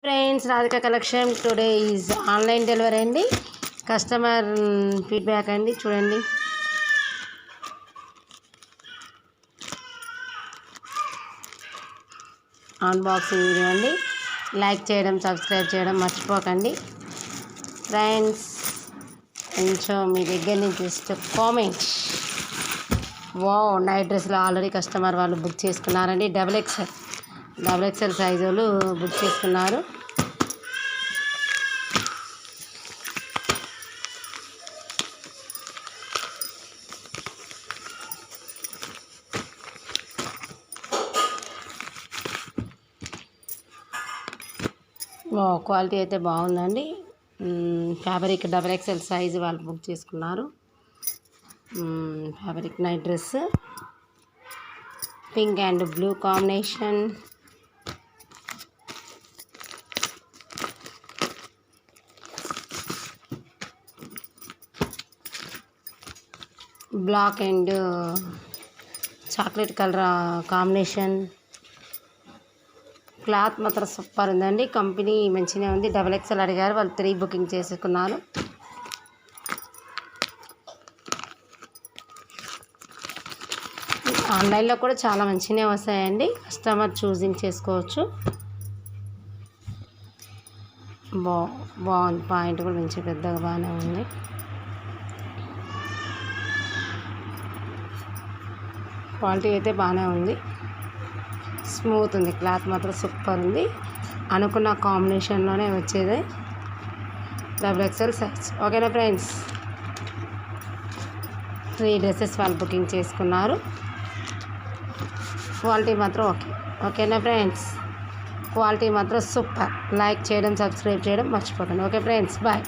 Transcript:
Friends, Radhika collection today is online delivery అండి. Customer feedback అండి, చూడండి. అన్బాక్సింగ్ వీడియో అండి. లైక్ చేయడం, సబ్స్క్రైబ్ చేయడం మర్చిపోకండి ఫ్రెండ్స్. కొంచెం మీ దగ్గర నుంచి జస్ట్ కామెంట్. నైట్ డ్రెస్లో ఆల్రెడీ కస్టమర్ వాళ్ళు బుక్ చేసుకున్నారండి. డబుల్ ఎక్స్ఎల్ సైజ్ వాళ్ళు బుక్ చేసుకున్నారు. క్వాలిటీ అయితే బాగుందండి. ఫ్యాబ్రిక్ డబుల్ ఎక్స్ఎల్ సైజు వాళ్ళు బుక్ చేసుకున్నారు. Fabric night dress, pink and blue combination. Black and chocolate colour combination. Cloth మాత్రం సూపర్ ఉందండి. కంపెనీ మంచిగా ఉంది. డబుల్ ఎక్స్ఎల్ అడిగారు, వాళ్ళు 3 బుకింగ్ చేసుకున్నారు. ఆన్లైన్లో కూడా చాలా మంచిగానే వస్తాయండి. కస్టమర్ చూసింగ్ చేసుకోవచ్చు. బాగుంది. పాయింట్ కూడా మంచి పెద్దగా బాగానే ఉంది. క్వాలిటీ అయితే బాగానే ఉంది. స్మూత్ ఉంది. క్లాత్ మాత్రం సూపర్ ఉంది. అనుకున్న కాంబినేషన్లోనే వచ్చేది. Double XL size. ఓకేనా ఫ్రెండ్స్, 3 డ్రెస్సెస్ వాళ్ళు బుకింగ్ చేసుకున్నారు. క్వాలిటీ మాత్రం ఓకేనా ఫ్రెండ్స్, క్వాలిటీ మాత్రం సూపర్. లైక్ చేయడం, సబ్స్క్రైబ్ చేయడం మర్చిపోకండి. Okay friends, bye.